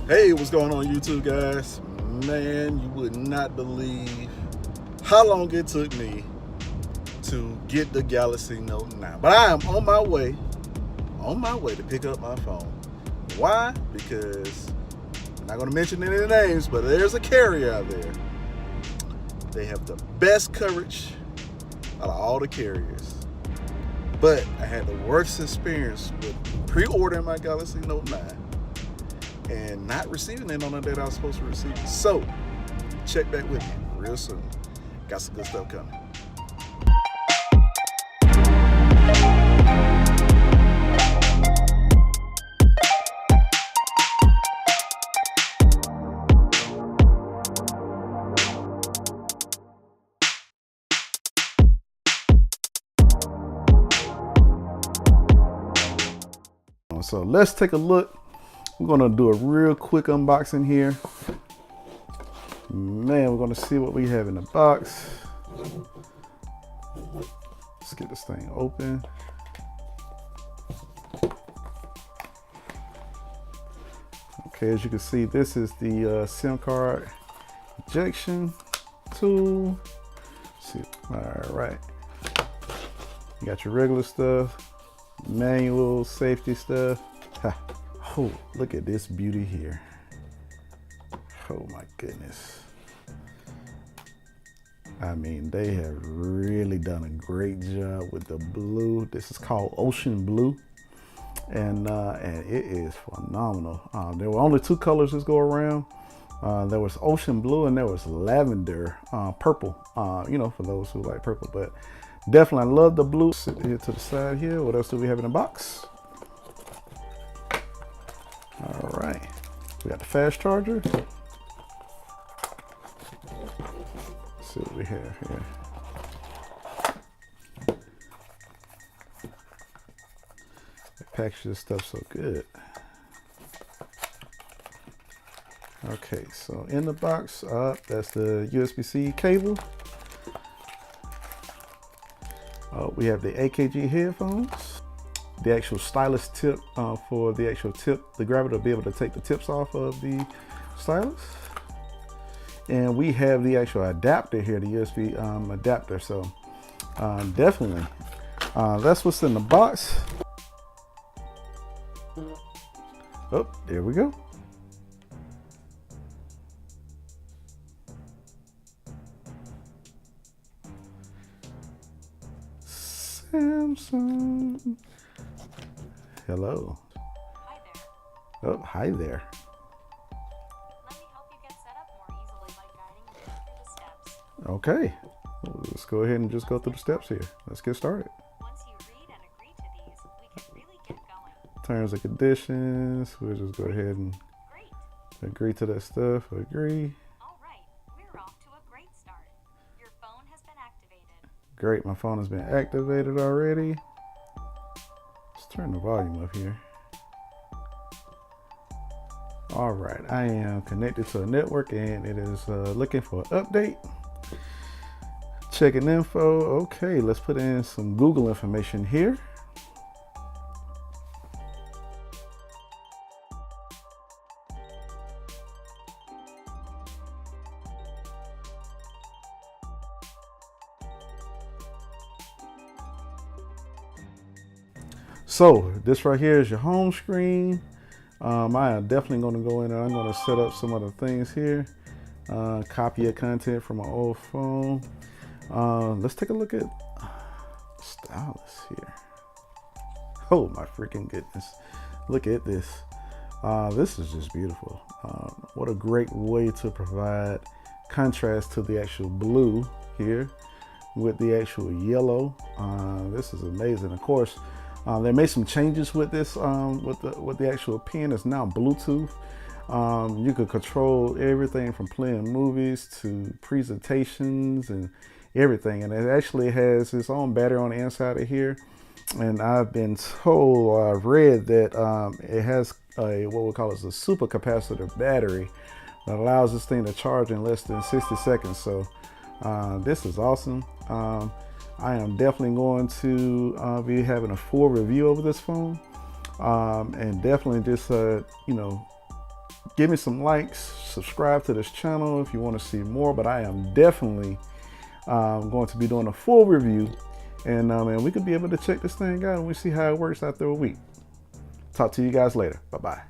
Hey, what's going on YouTube, guys? Man, you would not believe how long it took me to get the Galaxy Note 9. But I am on my way to pick up my phone. Why? Because I'm not going to mention any names, but there's a carrier out there. They have the best coverage out of all the carriers. But I had the worst experience with pre-ordering my Galaxy Note 9 and not receiving it on the date I was supposed to receive it. So, check back with me real soon. Got some good stuff coming. So let's take a look. We're gonna do a real quick unboxing here. Man, we're gonna see what we have in the box. Let's get this thing open. Okay, as you can see, this is the SIM card ejection tool. Let's see, all right. You got your regular stuff, manual, safety stuff. Ha. Oh, look at this beauty here. Oh my goodness. I mean, they have really done a great job with the blue. This is called Ocean Blue. And it is phenomenal. There were only two colors this go around. There was Ocean Blue and there was Lavender Purple, for those who like purple. But definitely I love the blue. Sit here to the side here. What else do we have in the box? All right, we got the fast charger. Let's see what we have here. They package this stuff so good. Okay, so in the box, that's the USB-C cable. We have the AKG headphones. The actual stylus tip for the actual tip, the grabber to be able to take the tips off of the stylus. And we have the actual adapter here, the USB adapter. So definitely, that's what's in the box. Oh, there we go. Samsung. Hello. Hi there. Oh, hi there. Let me help you get set up more easily by guiding you through the steps. Okay, let's go ahead and just go through the steps here. Let's get started. Once you read and agree to these, we can really get going. Terms and conditions. We'll just go ahead and Great. agree to that stuff. Agree. All right. We're off to a great start. Your phone has been activated. Great, my phone has been activated already. Let's turn the volume up here. All right, I am connected to a network and it is looking for an update. Checking info. Okay, let's put in some Google information here. So this right here is your home screen. I am definitely going to go in and I'm going to set up some of the things here. Copy of content from my old phone. Let's take a look at stylus here. Oh my freaking goodness. Look at this. This is just beautiful. What a great way to provide contrast to the actual blue here with the actual yellow. This is amazing. Of course, they made some changes with this, with the actual pen. It's now Bluetooth. You can control everything from playing movies to presentations and everything. And it actually has its own battery on the inside of here. And I've been told, I've read that it has what we call a super capacitor battery that allows this thing to charge in less than 60 seconds. So this is awesome. I am definitely going to be having a full review over this phone, and definitely just Give me some likes, subscribe to this channel if you want to see more, but I am definitely going to be doing a full review, and we could be able to check this thing out and we see how it works after a week. Talk to you guys later. Bye-bye.